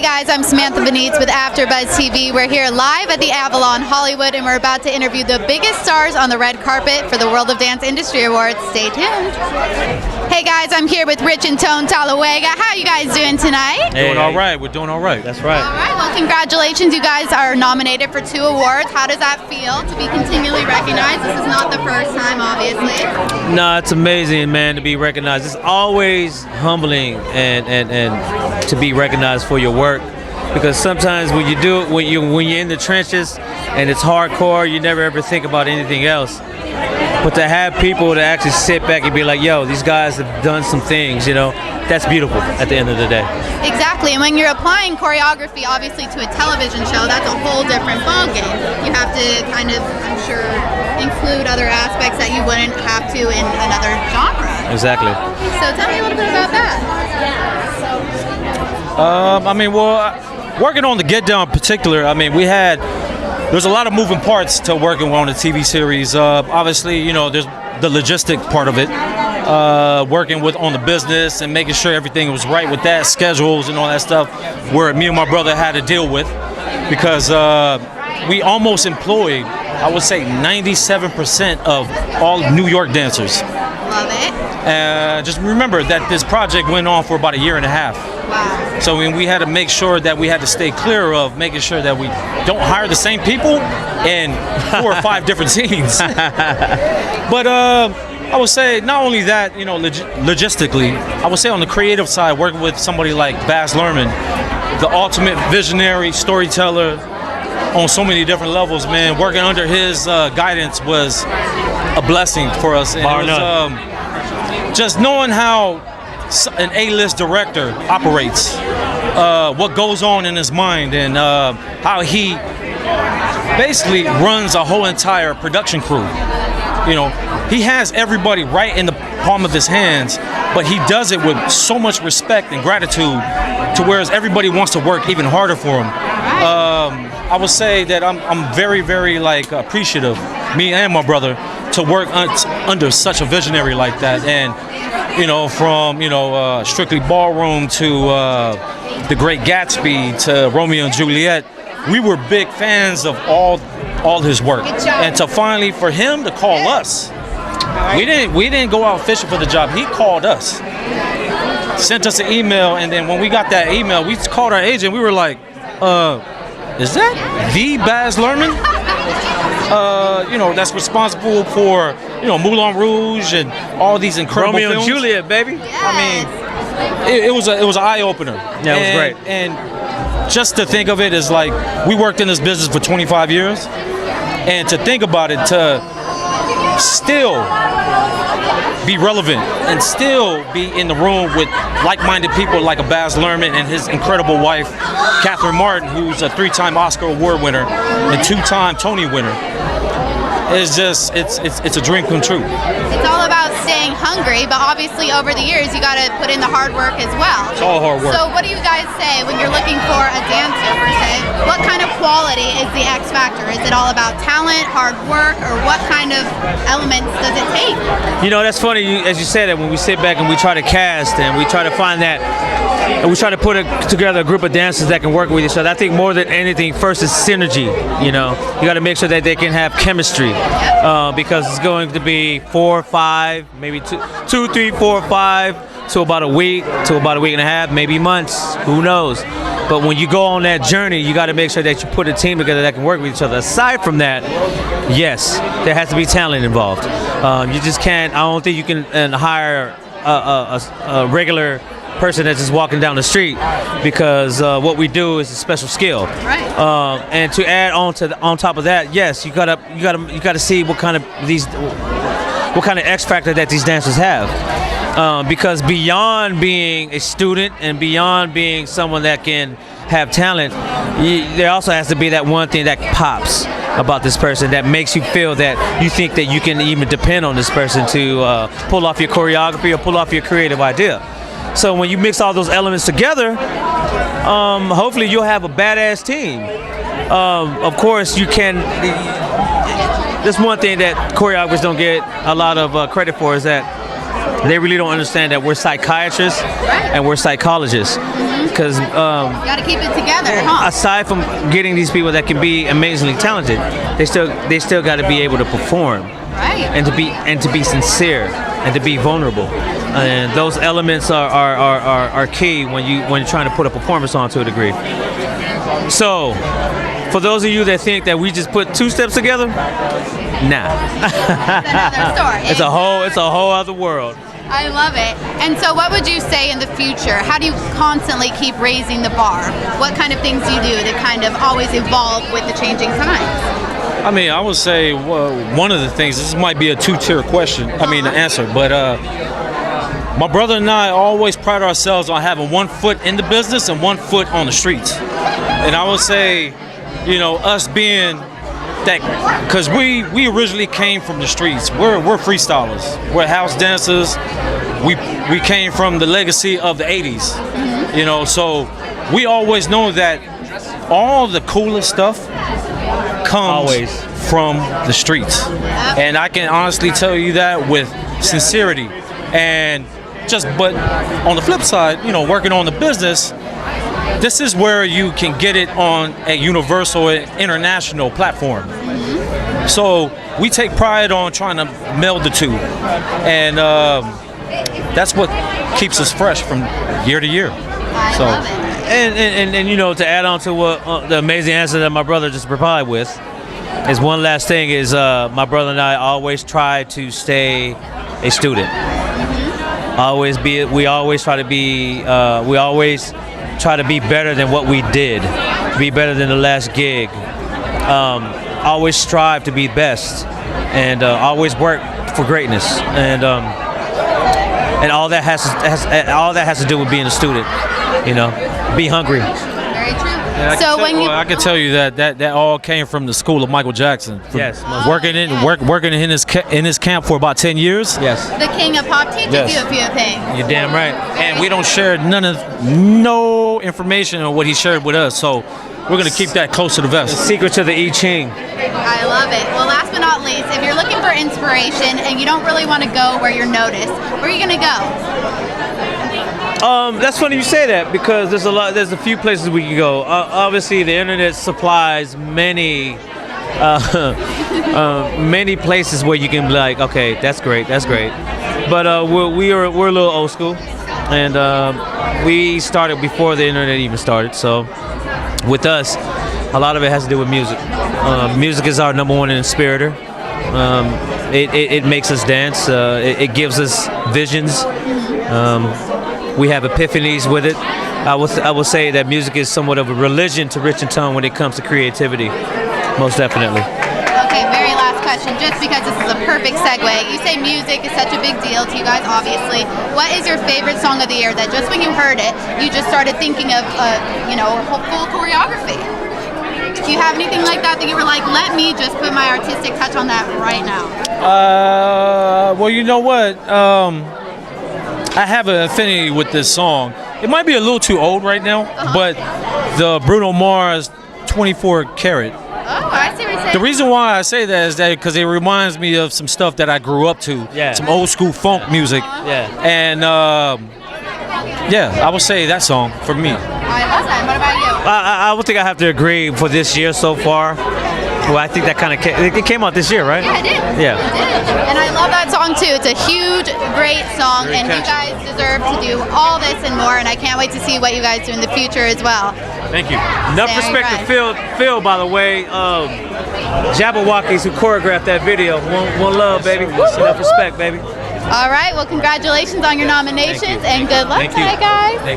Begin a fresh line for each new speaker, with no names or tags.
guys, I'm Samantha Benitz with AfterBuzz TV. We're here live at the Avalon Hollywood, and we're about to interview the biggest stars on the red carpet for the World of Dance Industry Awards. Stay tuned. Hey guys, I'm here with Rich and Tone Talauega. How are you guys doing tonight?
Doing all right. We're doing all right.
That's right.
All right. Well, congratulations. You guys are nominated for 2 awards. How does that feel to be continually recognized? This is not the first time, obviously.
No, it's amazing, man, to be recognized. It's always humbling and to be recognized for your work, because sometimes when you do it, when you're in the trenches and it's hardcore, you never ever think about anything else. But to have people to actually sit back and be like, yo, these guys have done some things, you know, that's beautiful at the end of the day.
Exactly, and when you're applying choreography, obviously, to a television show, that's a whole different ballgame. You have to kind of, I'm sure, include other aspects that you wouldn't have to in another genre.
Exactly.
So tell me a little bit about that.
Working on the Get Down in particular, there's a lot of moving parts to working on a TV series. Obviously, you know, there's the logistic part of it, working on the business and making sure everything was right with that, schedules and all that stuff, where me and my brother had to deal with, because we almost employed, I would say, 97% of all New York dancers.
Love it.
Just remember that this project went on for about 1.5 years.
Wow.
So we had to make sure that we had to stay clear of making sure that we don't hire the same people in 4 or 5 different scenes. But I would say not only that, you know, logistically, I would say on the creative side, working with somebody like Baz Luhrmann, the ultimate visionary storyteller on so many different levels, man, working under his guidance was a blessing for us. And it was, just knowing how an A-list director operates, what goes on in his mind, and how he basically runs a whole entire production crew. You know, he has everybody right in the palm of his hands, but he does it with so much respect and gratitude, to whereas everybody wants to work even harder for him. I would say that I'm very, very appreciative, me and my brother, to work under such a visionary like that. And you know, from Strictly Ballroom to The Great Gatsby to Romeo and Juliet, we were big fans of all his work. And to finally for him to call us, we didn't go out fishing for the job. He called us, sent us an email, and then when we got that email, we called our agent. We were like, is that the Baz Luhrmann? You know, that's responsible for, you know, Moulin Rouge and all these incredible
Romeo
films.
and Juliet, baby.
Yes.
I mean, it was an eye opener.
Yeah, it was great.
And just to think of it as like, we worked in this business for 25 years, and to think about it, to still be relevant and still be in the room with like-minded people like a Baz Luhrmann and his incredible wife, Catherine Martin, who's a 3-time Oscar Award winner and 2-time Tony winner. It's just, it's a dream come true.
It's all about staying hungry, but obviously over the years you got to put in the hard work as well.
It's all hard work.
So what do you guys say when you're looking for a dancer, per se? What kind of quality is the X factor? Is it all about talent, hard work, or what kind of elements does it take?
You know, that's funny, as you said, that when we sit back and we try to cast and we try to find that, and we try to put together a group of dancers that can work with each other, I think more than anything, first is synergy. You know, you got to make sure that they can have chemistry, because it's going to be 4 or 5, maybe 2, 3, 4, 5, to about a week, to about a week and a half, maybe months, who knows. But when you go on that journey, you got to make sure that you put a team together that can work with each other. Aside from that, yes, there has to be talent involved. You just can't, I don't think you can hire a regular person that's just walking down the street, because what we do is a special skill.
Right.
And to add on top of that, yes, you gotta see what kind of X factor that these dancers have, because beyond being a student and beyond being someone that can have talent, there also has to be that one thing that pops about this person that makes you feel that you think that you can even depend on this person to pull off your choreography or pull off your creative idea. So when you mix all those elements together, hopefully you'll have a badass team. Of course, you can. There's one thing that choreographers don't get a lot of credit for, is that they really don't understand that we're psychiatrists and we're psychologists. Because
You got to keep it together, huh?
aside from getting these people that can be amazingly talented, they still got to be able to perform
Right.
and to be sincere and to be vulnerable. And those elements are key when you're trying to put a performance on to a degree. So, for those of you that think that we just put two steps together, nah.
Another story.
It's a whole other world.
I love it. And so what would you say in the future? How do you constantly keep raising the bar? What kind of things do you do to kind of always evolve with the changing times?
I mean, I would say one of the things, this might be a two-tier question, answer, but my brother and I always pride ourselves on having one foot in the business and one foot on the streets. And I would say, you know, us being that, because we originally came from the streets. We're freestylers. We're house dancers. We came from the legacy of the 80s. You know, so we always know that all the coolest stuff comes from the streets. And I can honestly tell you that with sincerity. And but on the flip side, you know, working on the business, this is where you can get it on a universal international platform. So we take pride on trying to meld the two. And that's what keeps us fresh from year to year.
I
So
love it.
And you know, to add on to what the amazing answer that my brother just replied with, is one last thing is my brother and I always try to stay a student. We always try to be better than what we did, be better than the last gig. Always strive to be best, and always work for greatness. And all that has to do with being a student. You know, be hungry.
Very true.
I
So
I can tell you that all came from the school of Michael Jackson. From
Yes.
working in his camp for about 10 years.
Yes.
the king of pop teaches
Yes.
you a few things.
You're damn right.
And we don't share no information on what he shared with us. So we're gonna keep that close to the vest.
Secret to the I Ching.
I love it. Well, last but not least, if you're looking for inspiration and you don't really want to go where you're noticed, where are you going to go?
That's funny you say that, because there's a few places we can go. Obviously, the internet supplies many places where you can be like, okay, that's great. But we're a little old school, and we started before the internet even started. So with us, a lot of it has to do with music. Music is our number one inspirator. It makes us dance. It gives us visions. We have epiphanies with it. I will say that music is somewhat of a religion to Rich and Tone when it comes to creativity. Most definitely.
Okay, very last question, just because this is a perfect segue. You say music is such a big deal to you guys, obviously. What is your favorite song of the year that just when you heard it, you just started thinking of, full choreography? Do you have anything like that you were like, let me just put my artistic touch on that right now?
Well, you know what? I have an affinity with this song. It might be a little too old right now, but the Bruno Mars 24 Karat.
Oh, I see what you're saying.
The reason why I say that is that because it reminds me of some stuff that I grew up to, some old school funk music.
Yeah.
And I would say that song for me.
I love that. What about you?
I would think I have to agree for this year so far. Well, I think that kind of it came out this year, right?
Yeah, it did.
Yeah.
It did. And I love that song too. It's a huge, great song, and you guys deserve to do all this and more. And I can't wait to see what you guys do in the future as well.
Thank you. Enough
Very
respect
right.
to Phil, by the way. Jabberwockies who choreographed that video. One love, baby. Enough respect, baby.
All right. Well, congratulations on your nominations, and good luck
Thank you.
tonight, guys.